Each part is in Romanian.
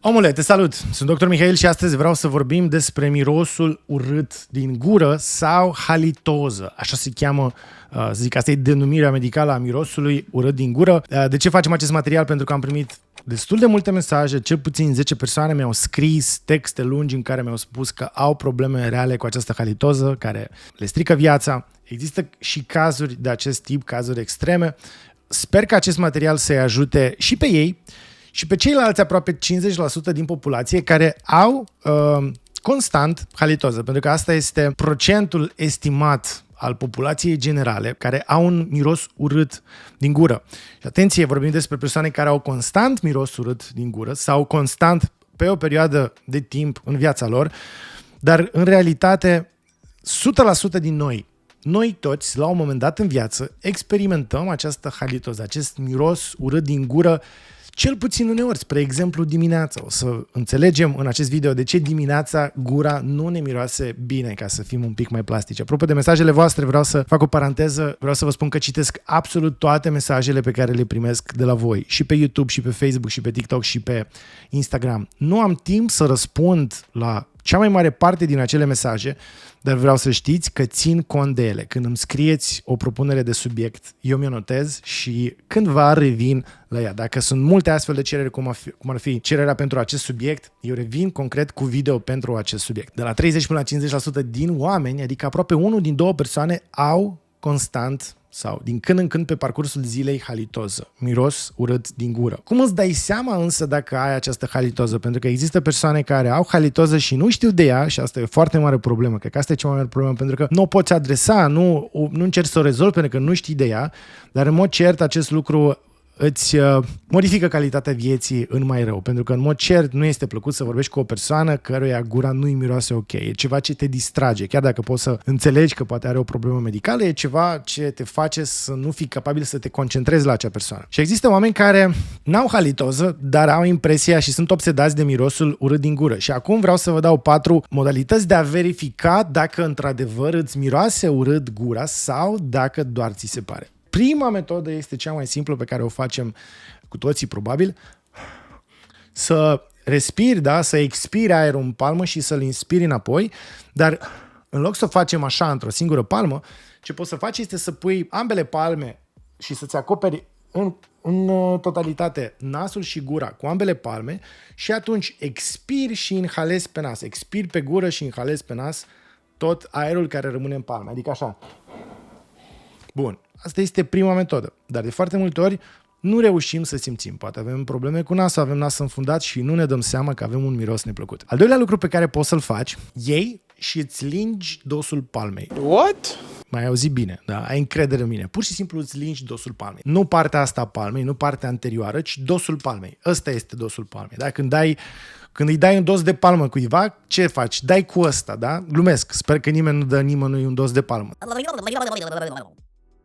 Omule, te salut! Sunt Dr. Mihail și astăzi vreau să vorbim despre mirosul urât din gură sau halitoză. Așa se cheamă, să zic, asta e denumirea medicală a mirosului urât din gură. De ce facem acest material? Pentru că am primit destul de multe mesaje, cel puțin 10 persoane mi-au scris texte lungi în care mi-au spus că au probleme reale cu această halitoză, care le strică viața. Există și cazuri de acest tip, cazuri extreme. Sper că acest material să-i ajute și pe ei, și pe ceilalți aproape 50% din populație care au constant halitoză, pentru că asta este procentul estimat al populației generale care au un miros urât din gură. Și atenție, vorbim despre persoane care au constant miros urât din gură sau constant pe o perioadă de timp în viața lor, dar în realitate 100% din noi toți, la un moment dat în viață, experimentăm această halitoză, acest miros urât din gură, cel puțin uneori, spre exemplu dimineața. O să înțelegem în acest video de ce dimineața gura nu ne miroase bine, ca să fim un pic mai plastici. Apropo de mesajele voastre, vreau să fac o paranteză, vreau să vă spun că citesc absolut toate mesajele pe care le primesc de la voi, și pe YouTube, și pe Facebook, și pe TikTok, și pe Instagram. Nu am timp să răspund la cea mai mare parte din acele mesaje, dar vreau să știți că țin cont de ele. Când îmi scrieți o propunere de subiect, eu mi-o notez și cândva revin la ea. Dacă sunt multe astfel de cereri, cum ar fi cererea pentru acest subiect, eu revin concret cu video pentru acest subiect. De la 30 până la 50% din oameni, adică aproape 1 din 2 persoane, au constant sau din când în când pe parcursul zilei halitoză, miros urât din gură. Cum îți dai seama însă dacă ai această halitoză? Pentru că există persoane care au halitoză și nu știu de ea și asta e o foarte mare problemă. Cred că asta e cea mai mare problemă, pentru că nu o poți adresa, nu încerci să o rezolvi pentru că nu știi de ea, dar în mod cert acest lucru îți modifică calitatea vieții în mai rău, pentru că în mod cert nu este plăcut să vorbești cu o persoană căruia gura nu-i miroase ok. E ceva ce te distrage, chiar dacă poți să înțelegi că poate are o problemă medicală, e ceva ce te face să nu fii capabil să te concentrezi la acea persoană. Și există oameni care n-au halitoză, dar au impresia și sunt obsedați de mirosul urât din gură. Și acum vreau să vă dau 4 modalități de a verifica dacă într-adevăr îți miroase urât gura sau dacă doar ți se pare. Prima metodă este cea mai simplă pe care o facem cu toții probabil, să respiri, da? Să expiri aerul în palmă și să-l inspiri înapoi, dar în loc să o facem așa într-o singură palmă, ce poți să faci este să pui ambele palme și să-ți acoperi în totalitate nasul și gura cu ambele palme și atunci expiri și inhalezi pe nas, expiri pe gură și inhalezi pe nas tot aerul care rămâne în palme, adică așa. Bun. Asta este prima metodă, dar de foarte multe ori nu reușim să simțim. Poate avem probleme cu nasul, avem nasul înfundat și nu ne dăm seama că avem un miros neplăcut. Al doilea lucru pe care poți să-l faci, iei și îți lingi dosul palmei. What? M-ai auzit bine, da? Ai încredere în mine. Pur și simplu îți lingi dosul palmei. Nu partea asta a palmei, nu partea anterioară, ci dosul palmei. Ăsta este dosul palmei. Da? Când îi dai un dos de palmă cuiva, ce faci? Dai cu ăsta, da? Glumesc. Sper că nimeni nu dă nimănui un dos de palmă.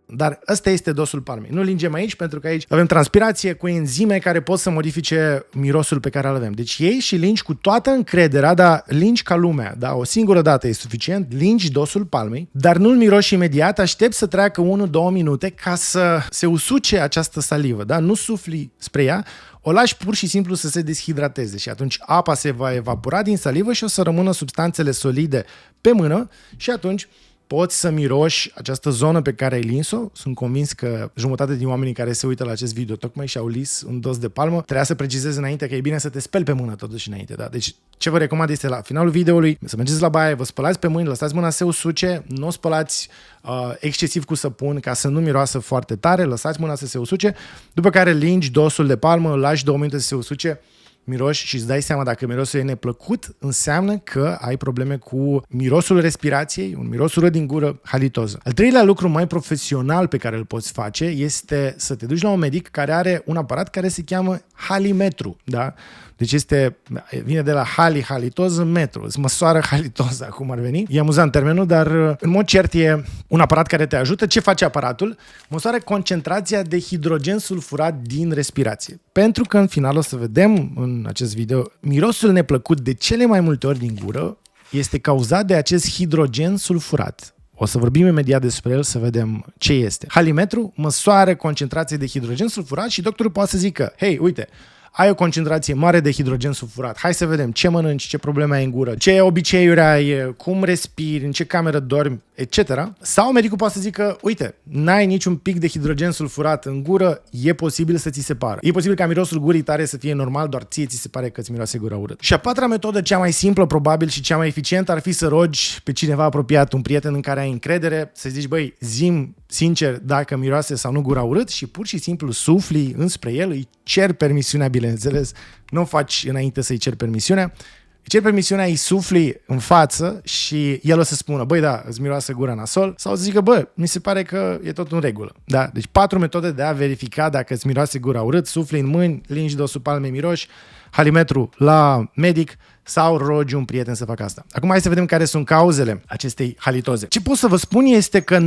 Dar ăsta este dosul palmei. Nu lingem aici pentru că aici avem transpirație cu enzime care pot să modifice mirosul pe care îl avem. Deci iei și lingi cu toată încrederea, dar lingi ca lumea. Da? O singură dată e suficient, lingi dosul palmei, dar nu-l miroși imediat, aștepți să treacă 1-2 minute ca să se usuce această salivă. Da? Nu sufli spre ea, o lași pur și simplu să se deshidrateze și atunci apa se va evapora din salivă și o să rămână substanțele solide pe mână și atunci poți să miroși această zonă pe care ai lins-o. Sunt convins că jumătate din oamenii care se uită la acest video tocmai și-au lins un dos de palmă. Trebuia să precizez înainte că e bine să te speli pe mână totuși înainte. Da? Deci ce vă recomand este la finalul videoului să mergeți la baie, vă spălați pe mâini, lăsați mâna să se usuce, nu o spălați excesiv cu săpun ca să nu miroasă foarte tare, lăsați mâna să se usuce, după care lingi dosul de palmă, îl lași 2 minute să se usuce, miroși și îți dai seama dacă mirosul e neplăcut, înseamnă că ai probleme cu mirosul respirației, un miros urât din gură, halitoză. Al treilea lucru mai profesional pe care îl poți face este să te duci la un medic care are un aparat care se cheamă halimetru, da? Deci vine de la halitoză, metru, îți măsoară halitoza, cum ar veni. E amuzant termenul, dar în mod cert e un aparat care te ajută. Ce face aparatul? Măsoară concentrația de hidrogen sulfurat din respirație. Pentru că în final o să vedem în acest video, mirosul neplăcut de cele mai multe ori din gură este cauzat de acest hidrogen sulfurat. O să vorbim imediat despre el să vedem ce este. Halimetru măsoară concentrația de hidrogen sulfurat și doctorul poate să zică, hei, uite, ai o concentrație mare de hidrogen sulfurat, hai să vedem ce mănânci, ce probleme ai în gură, ce obiceiuri ai, cum respiri, în ce cameră dormi, etc. Sau medicul poate să zică, uite, n-ai niciun pic de hidrogen sulfurat în gură, e posibil să ți se pară. E posibil ca mirosul gurii tare să fie normal, doar ție ți se pare că îți miroase gura urât. Și a patra metodă, cea mai simplă probabil și cea mai eficientă, ar fi să rogi pe cineva apropiat, un prieten în care ai încredere, să zici, băi, zi-mi sincer dacă miroase sau nu gura urât și pur și simplu sufli înspre el, îi cer permisiunea, bineînțeles, nu o faci înainte să-i cer permisiunea, îi cer permisiunea, îi sufli în față și el o să spună, băi, da, îți miroase gura nasol, sau să zică, bă, mi se pare că e tot în regulă. Da? Deci 4 metode de a verifica dacă îți miroase gura urât: sufli în mâini, lingi de o sub palme miroși, halimetru la medic sau rogi un prieten să facă asta. Acum hai să vedem care sunt cauzele acestei halitoze. Ce pot să vă spun este că 90-95%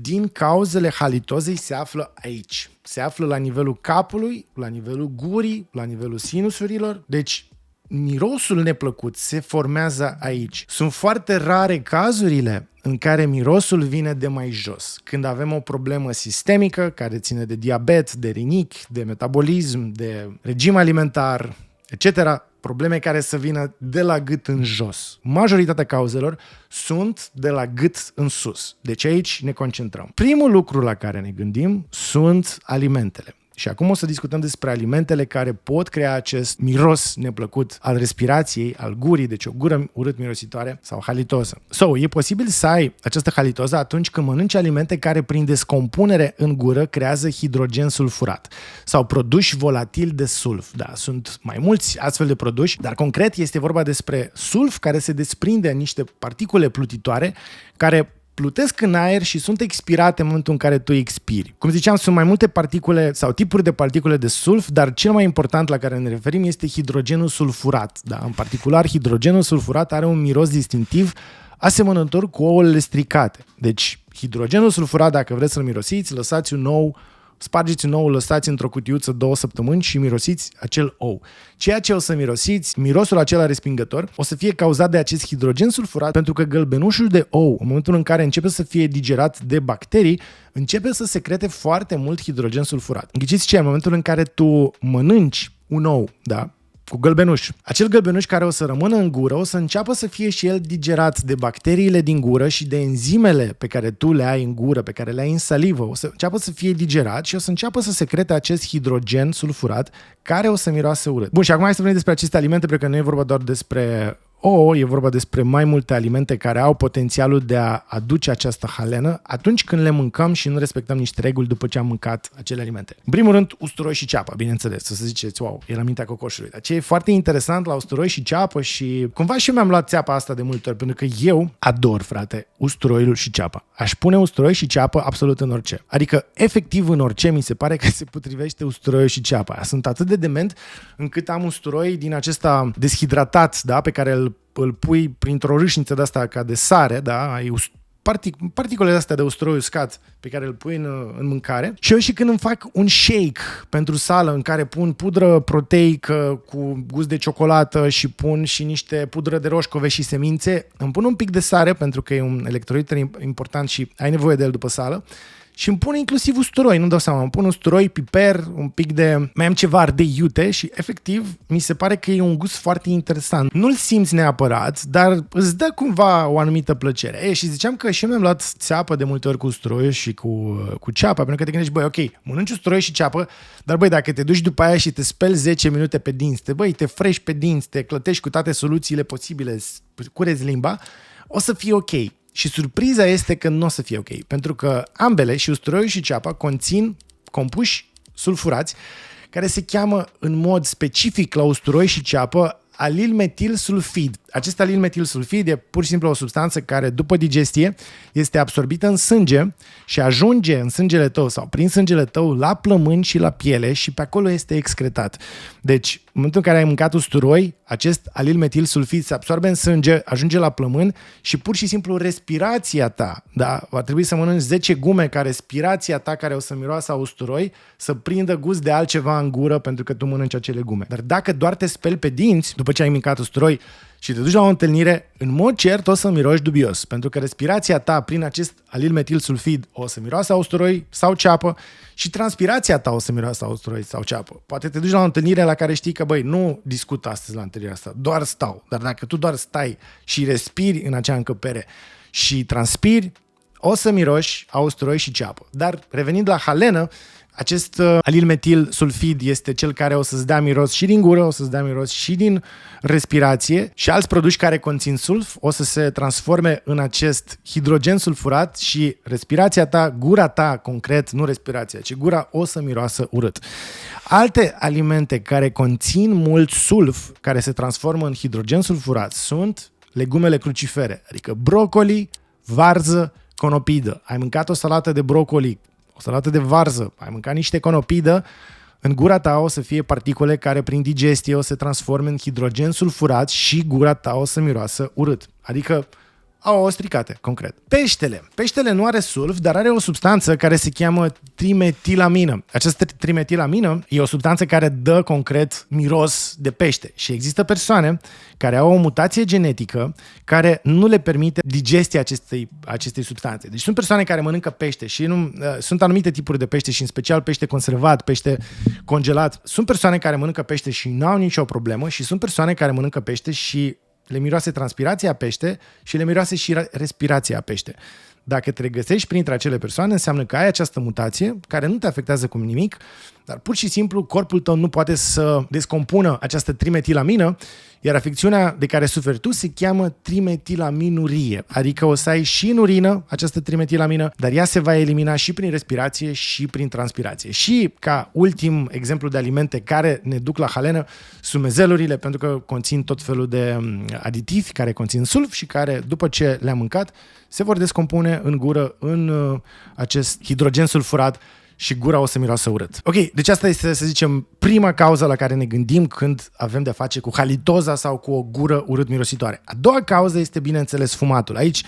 din cauzele halitozei se află aici. Se află la nivelul capului, la nivelul gurii, la nivelul sinusurilor. Deci mirosul neplăcut se formează aici. Sunt foarte rare cazurile în care mirosul vine de mai jos. Când avem o problemă sistemică care ține de diabet, de rinichi, de metabolism, de regim alimentar, etc., probleme care să vină de la gât în jos. Majoritatea cauzelor sunt de la gât în sus. Deci aici ne concentrăm. Primul lucru la care ne gândim sunt alimentele. Și acum o să discutăm despre alimentele care pot crea acest miros neplăcut al respirației, al gurii, deci o gură urât mirositoare sau halitoză. E posibil să ai această halitoză atunci când mănânci alimente care prin descompunere în gură creează hidrogen sulfurat sau produși volatili de sulf. Da, sunt mai mulți astfel de produși, dar concret este vorba despre sulf care se desprinde în niște particule plutitoare care plutesc în aer și sunt expirate în momentul în care tu expiri. Cum ziceam, sunt mai multe particule sau tipuri de particule de sulf, dar cel mai important la care ne referim este hidrogenul sulfurat. Da? În particular, hidrogenul sulfurat are un miros distinctiv asemănător cu ouăle stricate. Deci, hidrogenul sulfurat, dacă vreți să-l mirosiți, lăsați un ou, spargeți un ou, îl lăsați într-o cutiuță 2 săptămâni și mirosiți acel ou. Ceea ce o să mirosiți, mirosul acela respingător, o să fie cauzat de acest hidrogen sulfurat, pentru că gălbenușul de ou, în momentul în care începe să fie digerat de bacterii, începe să secrete foarte mult hidrogen sulfurat. Ghiciți ce? În momentul în care tu mănânci un ou, da? Cu gălbenuș. Acel gălbenuș care o să rămână în gură o să înceapă să fie și el digerat de bacteriile din gură și de enzimele pe care tu le ai în gură, pe care le ai în salivă. O să înceapă să fie digerat și o să înceapă să secrete acest hidrogen sulfurat care o să miroase urât. Bun, și acum hai să vorbim despre aceste alimente, pentru că nu e vorba doar despre ouă, e vorba despre mai multe alimente care au potențialul de a aduce această halenă atunci când le mâncăm și nu respectăm niște reguli după ce am mâncat acele alimente. În primul rând, usturoi și ceapă, bineînțeles. Să ziceți, wow, e la mintea cocoșului. Dar ce e foarte interesant la usturoi și ceapă și cumva și eu mi-am luat țeapa asta de multe ori, pentru că eu ador, frate, usturoiul și ceapa. Aș pune usturoi și ceapă absolut în orice. Adică, efectiv în orice mi se pare că se potrivește usturoiul și ceapa. Sunt atât de dement încât am usturoi din acesta deshidratat, da, pe care îl pui printr-o râșniță de asta ca de sare, da, ai particulele astea de usturoi uscat pe care îl pui în mâncare. Și eu și când îmi fac un shake pentru sală în care pun pudră proteică cu gust de ciocolată și pun și niște pudră de roșcove și semințe, îmi pun un pic de sare pentru că e un electrolit important și ai nevoie de el după sală. Și îmi pun inclusiv usturoi, nu-mi dau seama, îmi pun usturoi, piper, un pic de... mai am ceva ardei iute și efectiv mi se pare că e un gust foarte interesant. Nu-l simți neapărat, dar îți dă cumva o anumită plăcere. Și ziceam că și eu mi-am luat țeapă de multe ori cu usturoi și cu ceapă, pentru că te gândești, băi, ok, mănânci usturoi și ceapă, dar băi, dacă te duci după aia și te speli 10 minute pe dinți, te frești pe dinți, te clătești cu toate soluțiile posibile, cureți limba, o să fie ok. Și surpriza este că nu o să fie ok, pentru că ambele, și usturoiul și ceapa, conțin compuși sulfurați care se cheamă în mod specific la usturoi și ceapă alilmetilsulfid. Acest alilmetilsulfid e pur și simplu o substanță care după digestie este absorbită în sânge și ajunge în sângele tău sau prin sângele tău la plămâni și la piele și pe acolo este excretat. Deci, în momentul în care ai mâncat usturoi, acest alilmetilsulfid se absorbe în sânge, ajunge la plămâni și pur și simplu respirația ta, da, va trebui să mănânci 10 gume ca respirația ta care o să miroasă a usturoi să prindă gust de altceva în gură pentru că tu mănânci acele gume. Dar dacă doar te speli pe dinți după ce ai mâncat usturoi și te duci la o întâlnire, în mod cert o să miroși dubios, pentru că respirația ta prin acest alilmetilsulfid o să miroase a usturoi sau ceapă și transpirația ta o să miroase a usturoi sau ceapă. Poate te duci la o întâlnire la care știi că, băi, nu discut astăzi la întâlnirea asta, doar stau. Dar dacă tu doar stai și respiri în acea încăpere și transpiri, o să miroși a usturoi și ceapă. Dar revenind la halenă, acest alilmetil sulfid este cel care o să-ți dea miros și din gură, o să-ți dea miros și din respirație și alți produși care conțin sulf o să se transforme în acest hidrogen sulfurat și respirația ta, gura ta concret, nu respirația, ci gura o să miroasă urât. Alte alimente care conțin mult sulf, care se transformă în hidrogen sulfurat, sunt legumele crucifere, adică brocoli, varză, conopidă. Ai mâncat o salată de brocoli, o salată de varză, ai mâncat niște conopidă, în gura ta o să fie particule care prin digestie o să se transforme în hidrogen sulfurat și gura ta o să miroasă urât. Adică au o stricate, concret. Peștele nu are sulf, dar are o substanță care se cheamă trimetilamină. Această trimetilamină e o substanță care dă concret miros de pește și există persoane care au o mutație genetică care nu le permite digestia acestei substanțe. Deci sunt persoane care mănâncă pește și sunt anumite tipuri de pește și în special pește conservat, pește congelat. Sunt persoane care mănâncă pește și nu au nicio problemă și sunt persoane care mănâncă pește și le miroase transpirația a pește și le miroase și respirația a pește. Dacă te regăsești printre acele persoane, înseamnă că ai această mutație care nu te afectează cu nimic, dar pur și simplu corpul tău nu poate să descompună această trimetilamină, iar afecțiunea de care suferi tu se cheamă trimetilaminurie, adică o să ai și în urină această trimetilamină, dar ea se va elimina și prin respirație și prin transpirație. Și ca ultim exemplu de alimente care ne duc la halenă, sunt mezelurile, pentru că conțin tot felul de aditivi care conțin sulf și care, după ce le-am mâncat, se vor descompune în gură în acest hidrogen sulfurat și gura o să miroasă urât. Ok, deci asta este, să zicem, prima cauză la care ne gândim când avem de-a face cu halitoza sau cu o gură urât mirositoare. A doua cauză este, bineînțeles, fumatul. Aici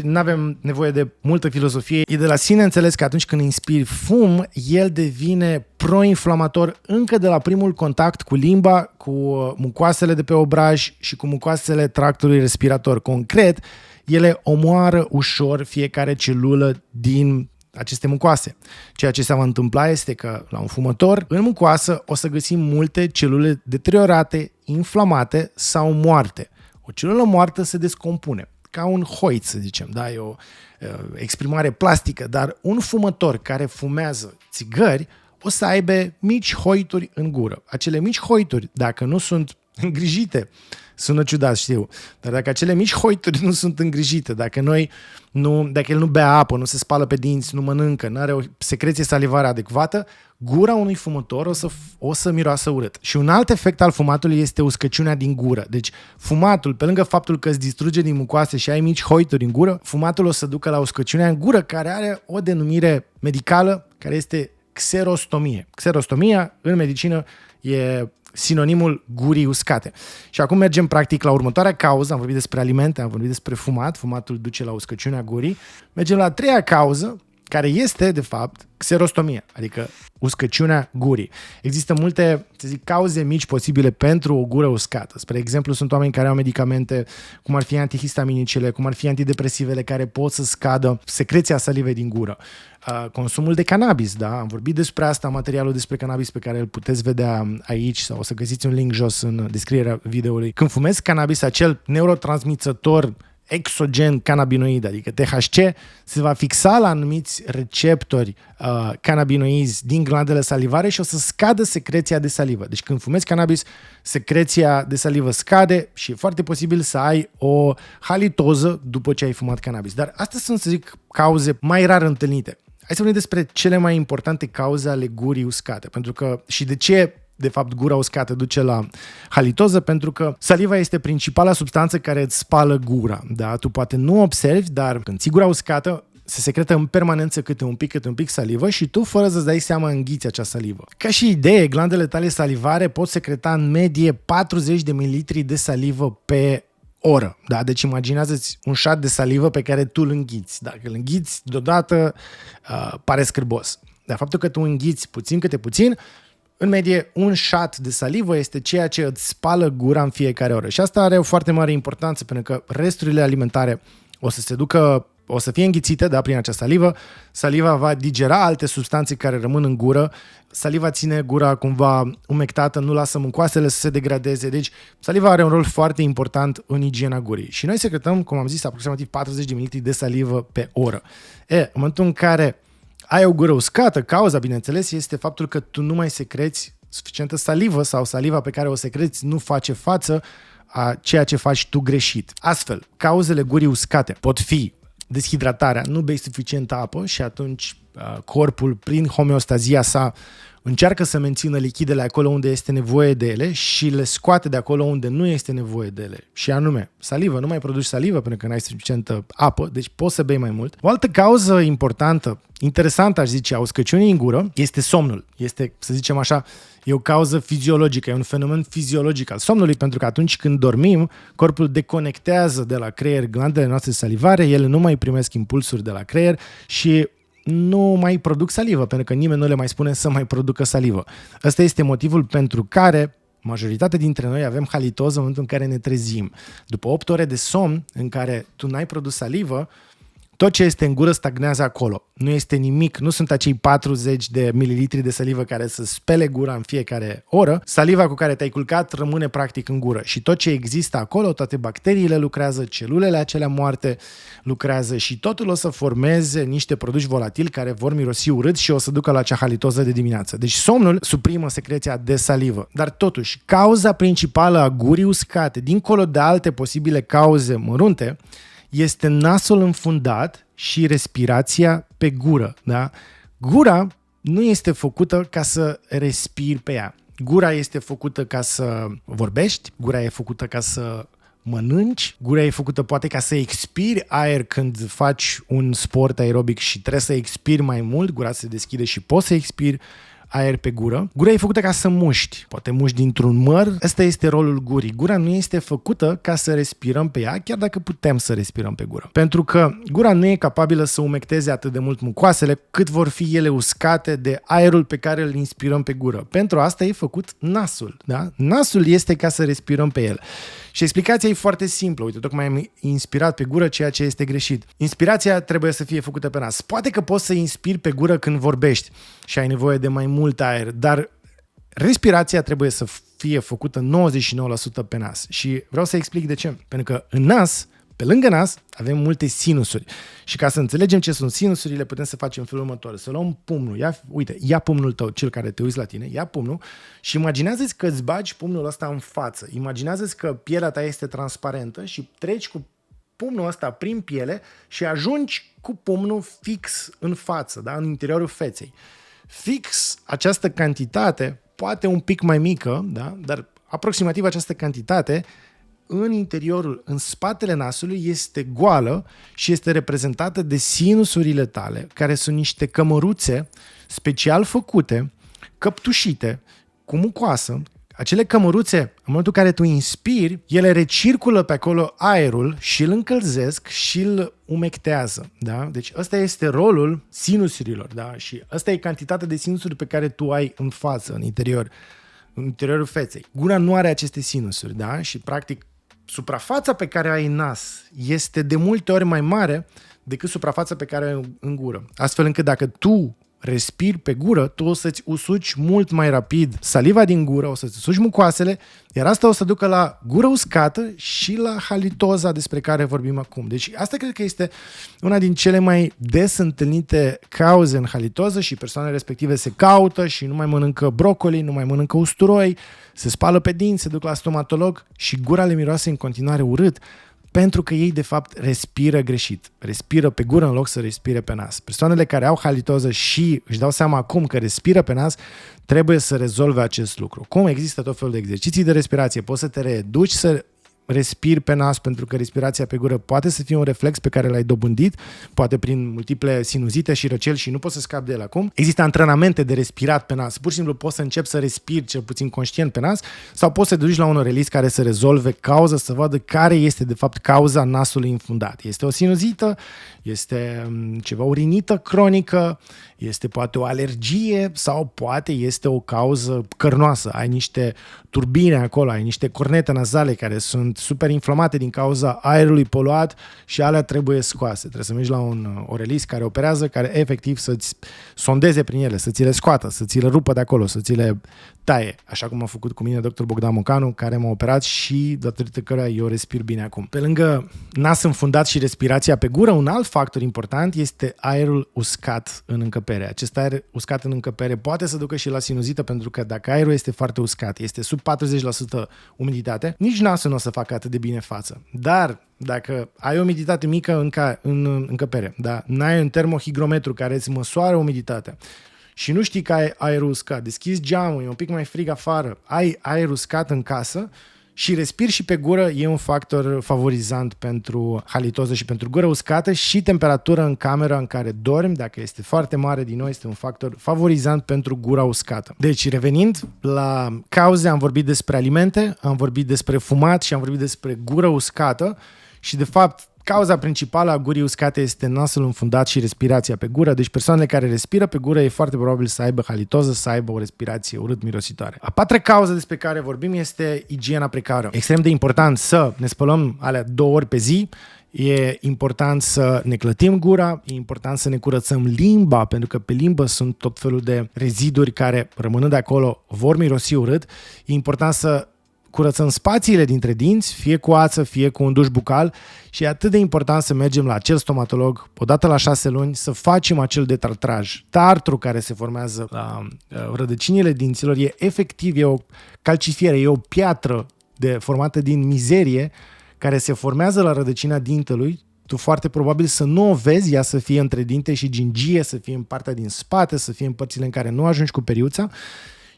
nu avem nevoie de multă filozofie. E de la sine înțeles că atunci când inspiri fum, el devine proinflamator încă de la primul contact cu limba, cu mucoasele de pe obraj și cu mucoasele tractului respirator. Concret, ele omoară ușor fiecare celulă din aceste mucoase. Ceea ce se va întâmpla este că la un fumător, în mucoasă, o să găsim multe celule deteriorate, inflamate sau moarte. O celulă moartă se descompune, ca un hoit, să zicem, da? E o exprimare plastică, dar un fumător care fumează țigări o să aibă mici hoituri în gură. Acele mici hoituri, dacă nu sunt îngrijite, sună ciudat, știu, dar dacă acele mici hoituri nu sunt îngrijite, dacă el nu bea apă, nu se spală pe dinți, nu mănâncă, nu are o secreție salivară adecvată, gura unui fumător o să miroasă urât. Și un alt efect al fumatului este uscăciunea din gură. Deci fumatul, pe lângă faptul că îți distruge din mucoase și ai mici hoituri în gură, fumatul o să ducă la uscăciunea în gură, care are o denumire medicală, care este xerostomie. Xerostomia, în medicină, e sinonimul gurii uscate. Și acum mergem practic la următoarea cauză. Am vorbit despre alimente, am vorbit despre fumat. Fumatul duce la uscăciunea gurii. Mergem la a treia cauză, care este, de fapt, xerostomia, adică uscăciunea gurii. Există multe, să zic, cauze mici posibile pentru o gură uscată. Spre exemplu, sunt oameni care au medicamente, cum ar fi antihistaminicele, cum ar fi antidepresivele, care pot să scadă secreția salivei din gură. Consumul de cannabis, da? Am vorbit despre asta, materialul despre cannabis pe care îl puteți vedea aici sau o să găsiți un link jos în descrierea videoului. Când fumezi cannabis, acel neurotransmițător exogen cannabinoid, adică THC, se va fixa la anumiți receptori cannabinoizi din glandele salivare și o să scadă secreția de salivă. Deci când fumezi cannabis, secreția de salivă scade și e foarte posibil să ai o halitoză după ce ai fumat cannabis. Dar astea sunt, să zic, cauze mai rar întâlnite. Hai să vorbim despre cele mai importante cauze ale gurii uscate. Pentru că și de ce de fapt gura uscată duce la halitoză, pentru că saliva este principala substanță care îți spală gura. Da? Tu poate nu observi, dar când ții gura uscată, se secretă în permanență câte un pic salivă și tu, fără să-ți dai seama, înghiți acea salivă. Ca și idee, glandele tale salivare pot secreta în medie 40 de mililitri de salivă pe oră. Da? Deci imaginează-ți un șat de salivă pe care tu îl înghiți. Dacă îl înghiți deodată, pare scârbos. Dar faptul că tu înghiți puțin câte puțin, în medie, un shot de salivă este ceea ce îți spală gura în fiecare oră. Și asta are o foarte mare importanță, pentru că resturile alimentare o să fie înghițite, da, prin acea salivă. Saliva va digera alte substanțe care rămân în gură. Saliva ține gura cumva umectată, nu lasă mâncoasele să se degradeze. Deci, saliva are un rol foarte important în igiena gurii. Și noi secretăm, cum am zis, aproximativ 40 de ml de salivă pe oră. În momentul în care ai o gură uscată, cauza, bineînțeles, este faptul că tu nu mai secreți suficientă salivă sau saliva pe care o secreți nu face față a ceea ce faci tu greșit. Astfel, cauzele gurii uscate pot fi deshidratarea, nu bei suficientă apă și atunci corpul, prin homeostazia sa, încearcă să mențină lichidele acolo unde este nevoie de ele și le scoate de acolo unde nu este nevoie de ele. Și anume, salivă. Nu mai produci salivă pentru că n-ai suficientă apă, deci poți să bei mai mult. O altă cauză importantă, interesantă, aș zice, a uscăciunii în gură, este somnul. Este, să zicem așa, e o cauză fiziologică, e un fenomen fiziologic al somnului, pentru că atunci când dormim, corpul deconectează de la creier glandele noastre salivare, ele nu mai primesc impulsuri de la creier și nu mai produc salivă, pentru că nimeni nu le mai spune să mai producă salivă. Ăsta este motivul pentru care majoritatea dintre noi avem halitoză în momentul în care ne trezim. După 8 ore de somn în care tu n-ai produs salivă, tot ce este în gură stagnează acolo. Nu este nimic, nu sunt acei 40 de mililitri de salivă care să spele gura în fiecare oră. Saliva cu care te-ai culcat rămâne practic în gură și tot ce există acolo, toate bacteriile lucrează, celulele acelea moarte lucrează și totul o să formeze niște produși volatili care vor mirosi urât și o să ducă la acea halitoză de dimineață. Deci somnul suprimă secreția de salivă. Dar totuși, cauza principală a gurii uscate, dincolo de alte posibile cauze mărunte, este nasul înfundat și respirația pe gură. Da? Gura nu este făcută ca să respiri pe ea. Gura este făcută ca să vorbești, gura e făcută ca să mănânci, gura e făcută poate ca să expiri aer când faci un sport aerobic și trebuie să expiri mai mult, gura se deschide și poți să expiri aer pe gură. Gura e făcută ca să muști. Poate muști dintr-un măr. Ăsta este rolul gurii. Gura nu este făcută ca să respirăm pe ea, chiar dacă putem să respirăm pe gură. Pentru că gura nu e capabilă să umecteze atât de mult mucoasele cât vor fi ele uscate de aerul pe care îl inspirăm pe gură. Pentru asta e făcut nasul. Da? Nasul este ca să respirăm pe el. Și explicația e foarte simplă. Uite, tocmai am inspirat pe gură ceea ce este greșit. Inspirația trebuie să fie făcută pe nas. Poate că poți să inspiri pe gură când vorbești și ai nevoie de mai mult aer, dar respirația trebuie să fie făcută 99% pe nas. Și vreau să explic de ce. Pentru că în nas, pe lângă nas, avem multe sinusuri. Și ca să înțelegem ce sunt sinusurile, putem să facem felul următor. Să luăm pumnul. Ia pumnul tău, cel care te uiți la tine, ia pumnul și imaginează-ți că îți bagi pumnul ăsta în față. Imaginează-ți că pielea ta este transparentă și treci cu pumnul ăsta prin piele și ajungi cu pumnul fix în față, da? În interiorul feței. Fix această cantitate, poate un pic mai mică, da? Dar aproximativ această cantitate în interiorul, în spatele nasului, este goală și este reprezentată de sinusurile tale, care sunt niște cămăruțe special făcute, căptușite, cu mucoasă. Acele cămăruțe, în momentul în care tu inspiri, ele recirculă pe acolo aerul și îl încălzesc și îl umectează. Da? Deci ăsta este rolul sinusurilor. Da? Și ăsta e cantitatea de sinusuri pe care tu ai în față, în interiorul feței. Gura nu are aceste sinusuri, da? Și practic suprafața pe care o ai în nas este de multe ori mai mare decât suprafața pe care o ai în gură. Astfel încât dacă tu respiri pe gură, tu o să-ți usuci mult mai rapid saliva din gură, o să-ți usuci mucoasele, iar asta o să ducă la gură uscată și la halitoza despre care vorbim acum. Deci asta cred că este una din cele mai des întâlnite cauze în halitoză și persoanele respective se caută și nu mai mănâncă brocoli, nu mai mănâncă usturoi, se spală pe dinți, se duc la stomatolog și gura le miroase în continuare urât, pentru că ei, de fapt, respiră greșit. Respiră pe gură în loc să respire pe nas. Persoanele care au halitoză și își dau seama acum că respiră pe nas, trebuie să rezolve acest lucru. Cum există tot felul de exerciții de respirație, poți să te reduci, să respiri pe nas, pentru că respirația pe gură poate să fie un reflex pe care l-ai dobândit, poate prin multiple sinuzite și răceli și nu poți să scapi de el acum. Există antrenamente de respirat pe nas. Pur și simplu poți să începi să respiri cel puțin conștient pe nas sau poți să te duci la un release care să rezolve cauza, să vadă care este de fapt cauza nasului infundat. Este o sinuzită, este ceva urinită cronică, este poate o alergie sau poate este o cauză cărnoasă. Ai niște turbine acolo, ai niște cornete nazale care sunt super inflamate din cauza aerului poluat și alea trebuie scoase. Trebuie să mergi la un orelist care operează, care efectiv să-ți sondeze prin ele, să ți le scoată, să ți le rupă de acolo, să ți le taie. Așa cum a făcut cu mine dr. Bogdan Mocanu, care m-a operat și datorită căruia eu respir bine acum. Pe lângă nas înfundat și respirația pe gură, un alt factor important este aerul uscat în încăpere. Acest aer uscat în încăpere poate să ducă și la sinuzită, pentru că dacă aerul este foarte uscat, este sub 40% umiditate, nici nasul nu o să facă atât de bine față. Dar dacă ai o umiditate mică în încăpere, da? N-ai un termohigrometru care îți măsoară umiditatea și nu știi că ai aerul uscat, deschizi geamul, e un pic mai frig afară, ai aer uscat în casă și respiri și pe gură, e un factor favorizant pentru halitoză și pentru gură uscată, și temperatura în camera în care dormi, dacă este foarte mare, din nou este un factor favorizant pentru gura uscată. Deci, revenind la cauze, am vorbit despre alimente, am vorbit despre fumat și am vorbit despre gură uscată și de fapt cauza principală a gurii uscate este nasul înfundat și respirația pe gură. Deci persoanele care respiră pe gură e foarte probabil să aibă halitoză, să aibă o respirație urât-mirositoare. A patra cauză despre care vorbim este igiena precară. Extrem de important să ne spălăm alea 2 ori pe zi, e important să ne clătim gura, e important să ne curățăm limba, pentru că pe limbă sunt tot felul de reziduri care, rămânând acolo, vor mirosi urât. E important să curățăm spațiile dintre dinți, fie cu ață, fie cu un duș bucal, și e atât de important să mergem la acel stomatolog odată la 6 luni să facem acel detartraj. Tartrul care se formează la rădăcinile dinților e efectiv, e o calcifiere, e o piatră formată din mizerie care se formează la rădăcina dintelui. Tu foarte probabil să nu o vezi, ea să fie între dinte și gingie, să fie în partea din spate, să fie în părțile în care nu ajungi cu periuța.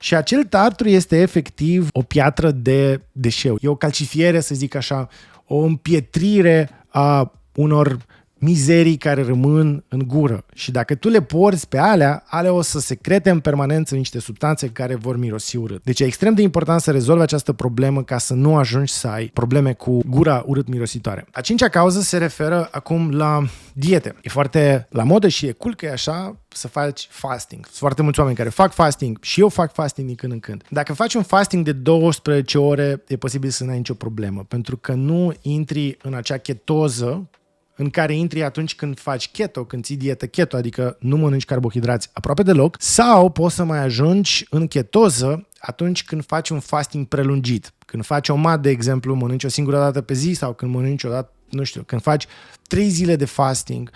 Și acel tartru este efectiv o piatră de deșeu. E o calcifiere, să zic așa, o împietrire a unor mizerii care rămân în gură. Și dacă tu le porți pe alea o să secrete în permanență niște substanțe care vor mirosi urât. Deci e extrem de important să rezolvi această problemă ca să nu ajungi să ai probleme cu gura urât-mirositoare. A 5-a cauză se referă acum la diete. E foarte la modă și e cool că e așa să faci fasting. Sunt foarte mulți oameni care fac fasting și eu fac fasting din când în când. Dacă faci un fasting de 12 ore, e posibil să n-ai nicio problemă, pentru că nu intri în acea chetoză în care intri atunci când faci keto, când ții dietă keto, adică nu mănânci carbohidrați aproape deloc, sau poți să mai ajungi în ketoză atunci când faci un fasting prelungit. Când faci OMAD, de exemplu, mănânci o singură dată pe zi, sau când mănânci o dată, nu știu, când faci 3 zile de fasting.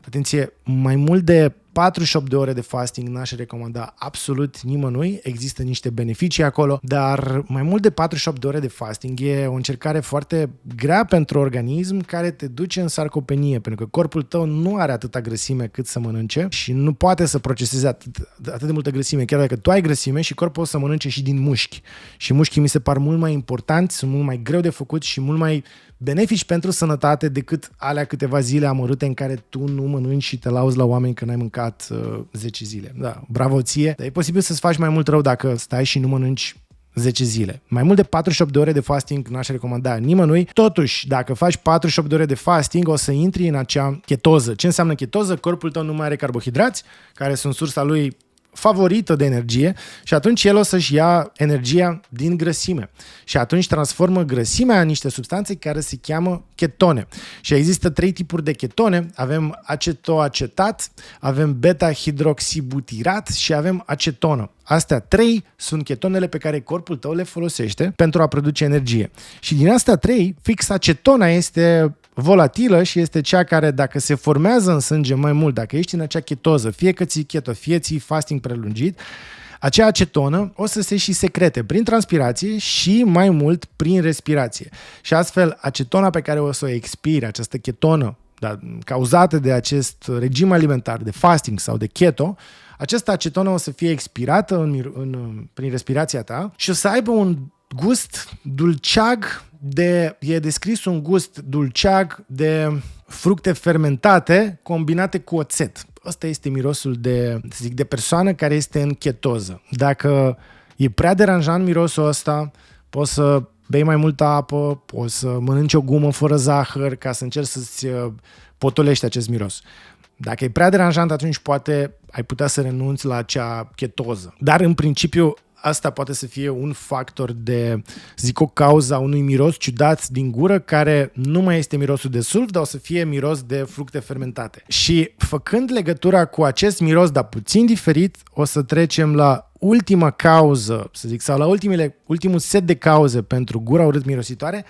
Atenție, mai mult de 48 de ore de fasting n-aș recomanda absolut nimănui, există niște beneficii acolo, dar mai mult de 48 de ore de fasting e o încercare foarte grea pentru organism, care te duce în sarcopenie, pentru că corpul tău nu are atâta grăsime cât să mănânce și nu poate să proceseze atât de multă grăsime, chiar dacă tu ai grăsime, și corpul o să mănânce și din mușchi. Și mușchii mi se par mult mai importanti, sunt mult mai greu de făcut și mult mai benefici pentru sănătate decât alea câteva zile amărâte în care tu nu mănânci și te lauzi la oameni că n-ai mâncat 10 zile. Da, bravo ție, dar e posibil să-ți faci mai mult rău dacă stai și nu mănânci 10 zile. Mai mult de 48 de ore de fasting n-aș recomanda nimănui. Totuși, dacă faci 48 de ore de fasting, o să intri în acea chetoză. Ce înseamnă chetoză? Corpul tău nu mai are carbohidrați, care sunt sursa lui favorită de energie, și atunci el o să-și ia energia din grăsime. Și atunci transformă grăsimea în niște substanțe care se cheamă chetone. Și există 3 tipuri de chetone. Avem acetoacetat, avem beta-hidroxibutirat și avem acetonă. Astea 3 sunt chetonele pe care corpul tău le folosește pentru a produce energie. Și din astea 3, fix acetona este volatilă și este cea care, dacă se formează în sânge mai mult, dacă ești în acea chetoză, fie că ții keto, fie ții fasting prelungit, acea acetonă o să se și secrete prin transpirație și mai mult prin respirație. Și astfel, acetona pe care o să o expiri, această chetonă, cauzată de acest regim alimentar, de fasting sau de keto, această acetonă o să fie expirată prin respirația ta și o să aibă un gust dulceag e descris un gust dulceag de fructe fermentate combinate cu oțet. Ăsta este mirosul de persoană care este în chetoză. Dacă e prea deranjant mirosul ăsta, poți să bei mai multă apă, poți să mănânci o gumă fără zahăr ca să încerci să-ți potolești acest miros. Dacă e prea deranjant, atunci poate ai putea să renunți la acea chetoză. Dar în principiu asta poate să fie un factor o cauza unui miros ciudat din gură care nu mai este mirosul de sulf, dar o să fie miros de fructe fermentate. Și făcând legătura cu acest miros, dar puțin diferit, o să trecem la ultima cauză, sau la ultimul set de cauze pentru gura urât-mirositoare,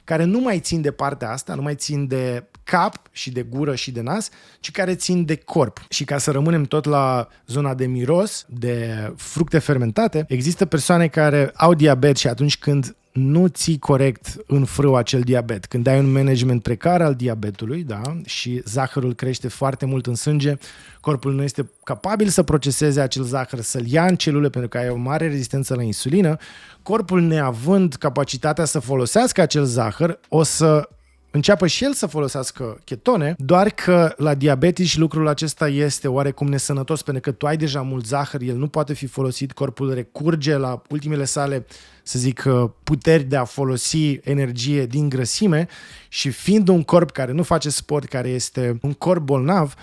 care nu mai țin de partea asta, nu mai țin de cap și de gură și de nas, ci care țin de corp. Și ca să rămânem tot la zona de miros, de fructe fermentate, există persoane care au diabet și atunci când nu ții corect în frâu acel diabet, când ai un management precar al diabetului, da, și zahărul crește foarte mult în sânge, corpul nu este capabil să proceseze acel zahăr, să-l ia în celule pentru că ai o mare rezistență la insulină, corpul neavând capacitatea să folosească acel zahăr, o să înceapă și el să folosească chetone, doar că la diabetici lucrul acesta este oarecum nesănătos, pentru că tu ai deja mult zahăr, el nu poate fi folosit, corpul recurge la ultimele sale, puteri de a folosi energie din grăsime și fiind un corp care nu face sport, care este un corp bolnav,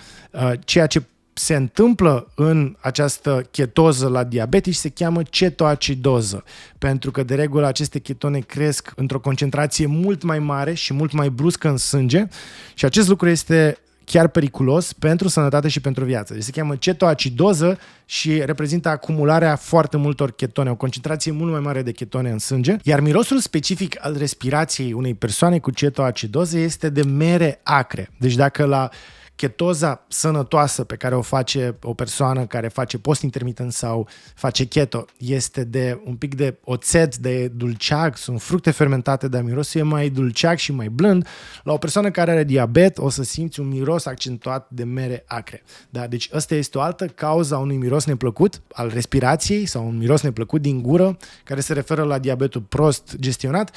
ceea ce se întâmplă în această chetoză la diabetici se cheamă cetoacidoză, pentru că de regulă aceste chetone cresc într-o concentrație mult mai mare și mult mai bruscă în sânge și acest lucru este chiar periculos pentru sănătate și pentru viață. Deci se cheamă cetoacidoză și reprezintă acumularea foarte multor chetone, o concentrație mult mai mare de chetone în sânge, iar mirosul specific al respirației unei persoane cu cetoacidoză este de mere acre. Deci dacă la chetoza sănătoasă pe care o face o persoană care face post intermitent sau face keto este de un pic de oțet, de dulceag, sunt fructe fermentate, dar mirosul e mai dulceag și mai blând. La o persoană care are diabet o să simți un miros accentuat de mere acre. Da? Deci ăsta este o altă cauză a unui miros neplăcut al respirației sau un miros neplăcut din gură care se referă la diabetul prost gestionat.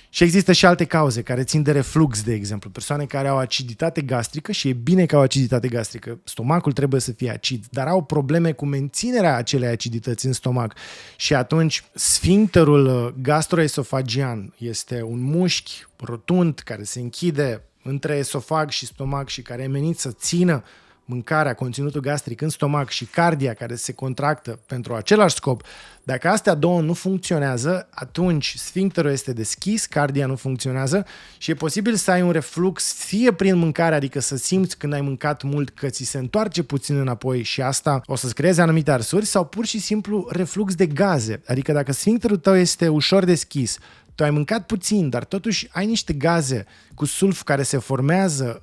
Și există și alte cauze care țin de reflux, de exemplu, persoane care au aciditate gastrică și e bine că au aciditate gastrică, stomacul trebuie să fie acid, dar au probleme cu menținerea acelei acidități în stomac și atunci sfincterul gastroesofagian este un mușchi rotund care se închide între esofag și stomac și care e menit să țină mâncarea, conținutul gastric în stomac și cardia care se contractă pentru același scop, dacă astea două nu funcționează, atunci sfincterul este deschis, cardia nu funcționează și e posibil să ai un reflux fie prin mâncare, adică să simți când ai mâncat mult că ți se întoarce puțin înapoi și asta o să-ți creeze anumite arsuri sau pur și simplu reflux de gaze, adică dacă sfincterul tău este ușor deschis, tu ai mâncat puțin, dar totuși ai niște gaze cu sulf care se formează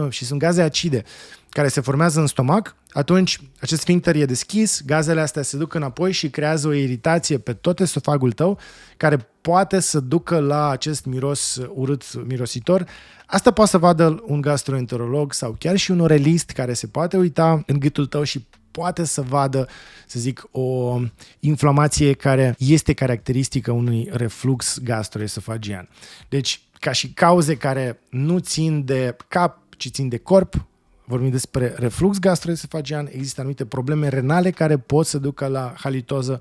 și sunt gaze acide care se formează în stomac, atunci acest sfincter e deschis, gazele astea se duc înapoi și creează o iritație pe tot esofagul tău care poate să ducă la acest miros urât mirositor. Asta poate să vadă un gastroenterolog sau chiar și un orelist care se poate uita în gâtul tău și poate să vadă, o inflamație care este caracteristică unui reflux gastroesofagian. Deci, ca și cauze care nu țin de cap, ci țin de corp, vorbim despre reflux gastroesofagian, există anumite probleme renale care pot să ducă la halitoză,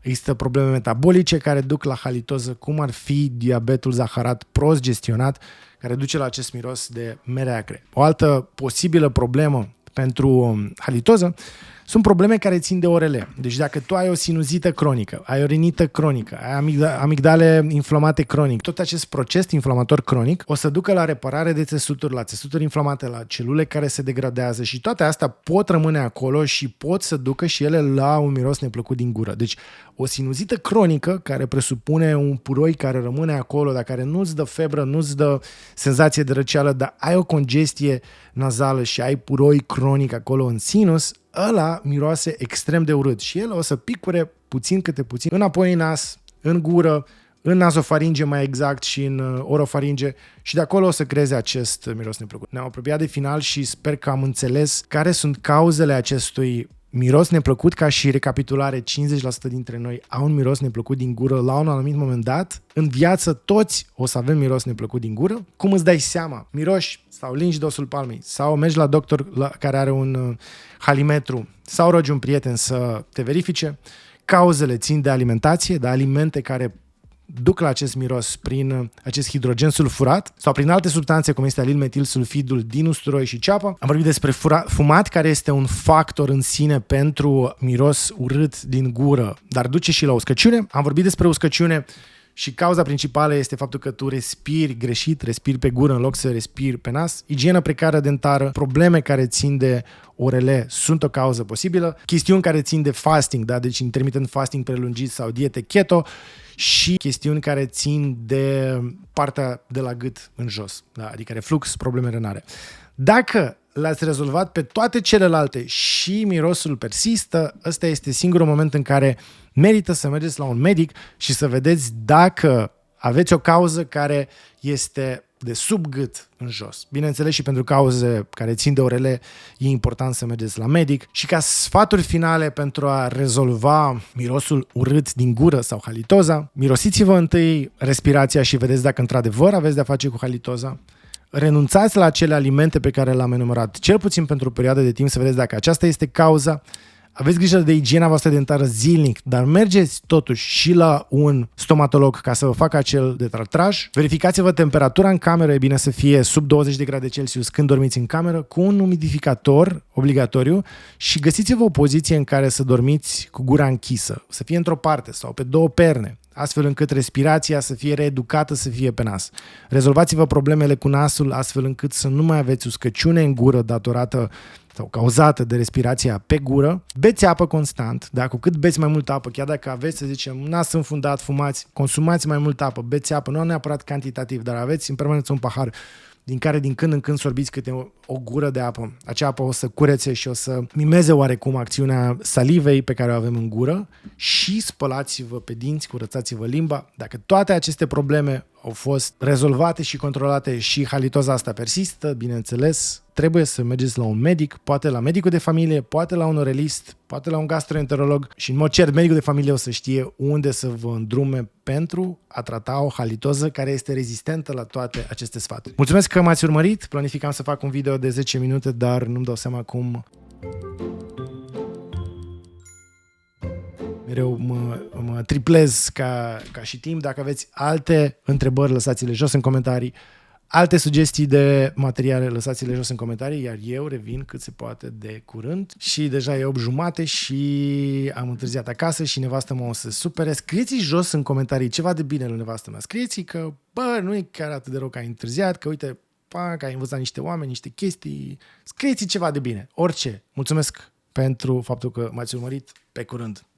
există probleme metabolice care duc la halitoză, cum ar fi diabetul zaharat prost gestionat, care duce la acest miros de mere acre. O altă posibilă problemă pentru halitoză sunt probleme care țin de orele. Deci dacă tu ai o sinuzită cronică, ai o rinită cronică, ai amigdale inflamate cronic, tot acest proces inflamator cronic o să ducă la reparare de țesuturi, la țesuturi inflamate, la celule care se degradează și toate astea pot rămâne acolo și pot să ducă și ele la un miros neplăcut din gură. Deci o sinuzită cronică care presupune un puroi care rămâne acolo, dar care nu-ți dă febră, nu-ți dă senzație de răceală, dar ai o congestie nazală și ai puroi cronic acolo în sinus, ăla miroase extrem de urât și el o să picure puțin câte puțin înapoi în nas, în gură, în nazofaringe mai exact și în orofaringe și de acolo o să creeze acest miros neplăcut. Ne-am apropiat de final și sper că am înțeles care sunt cauzele acestui miros neplăcut, ca și recapitulare, 50% dintre noi au un miros neplăcut din gură la un anumit moment dat. În viață toți o să avem miros neplăcut din gură. Cum îți dai seama? Miroși sau lingi dosul palmei sau mergi la doctor care are un halimetru sau rogi un prieten să te verifice. Cauzele țin de alimentație, de alimente care duc la acest miros prin acest hidrogen sulfurat sau prin alte substanțe cum este alil-metilsulfidul din usturoi și ceapă. Am vorbit despre fumat, care este un factor în sine pentru miros urât din gură, dar duce și la uscăciune. Am vorbit despre uscăciune și cauza principală este faptul că tu respiri greșit, respiri pe gură în loc să respiri pe nas. Igienă precară dentară, probleme care țin de orele sunt o cauză posibilă. Chestiuni care țin de fasting, da? Deci intermittent fasting prelungit sau diete keto, și chestiuni care țin de partea de la gât în jos, da? Adică reflux, probleme renare. Dacă l-ați rezolvat pe toate celelalte și mirosul persistă, ăsta este singurul moment în care merită să mergeți la un medic și să vedeți dacă aveți o cauză care este de sub gât în jos. Bineînțeles, și pentru cauze care țin de orele e important să mergeți la medic. Și ca sfaturi finale pentru a rezolva mirosul urât din gură sau halitoza, mirosiți-vă întâi respirația și vedeți dacă într-adevăr aveți de-a face cu halitoza. Renunțați la acele alimente pe care le-am enumerat, cel puțin pentru o perioadă de timp, să vedeți dacă aceasta este cauza. Aveți grijă de igiena voastră dentară zilnic, dar mergeți totuși și la un stomatolog ca să vă facă acel detartraj. Verificați-vă temperatura în cameră, e bine să fie sub 20 de grade Celsius când dormiți în cameră, cu un umidificator obligatoriu și găsiți-vă o poziție în care să dormiți cu gura închisă, să fie într-o parte sau pe două perne, astfel încât respirația să fie reeducată, să fie pe nas. Rezolvați-vă problemele cu nasul astfel încât să nu mai aveți uscăciune în gură datorată sau cauzată de respirația pe gură. Beți apă constant, da? Cu cât beți mai multă apă, chiar dacă aveți, să zicem, nas înfundat, fumați, consumați mai multă apă, beți apă, nu neapărat cantitativ, dar aveți în permanență un pahar din care din când în când sorbiți câte o gură de apă. Acea apă o să curețe și o să mimeze oarecum acțiunea salivei pe care o avem în gură și spălați-vă pe dinți, curățați-vă limba. Dacă toate aceste probleme au fost rezolvate și controlate și halitoza asta persistă, bineînțeles, trebuie să mergeți la un medic, poate la medicul de familie, poate la un orelist, poate la un gastroenterolog și în mod cert medicul de familie o să știe unde să vă îndrume pentru a trata o halitoză care este rezistentă la toate aceste sfaturi. Mulțumesc că m-ați urmărit, planificam să fac un video de 10 minute, dar nu-mi dau seama cum mereu mă triplez ca și timp. Dacă aveți alte întrebări, lăsați-le jos în comentarii. Alte sugestii de materiale, lăsați-le jos în comentarii, iar eu revin cât se poate de curând. Și deja e 8:30 și am întârziat acasă și nevastă mă o să supere. Scrieți jos în comentarii ceva de bine lui nevastă mea. Scrieți că, nu e chiar atât de rău că ai întârziat, că uite, că ai învățat niște oameni, niște chestii. Scrieți ceva de bine, orice. Mulțumesc pentru faptul că m-ați urmărit. Pe curând!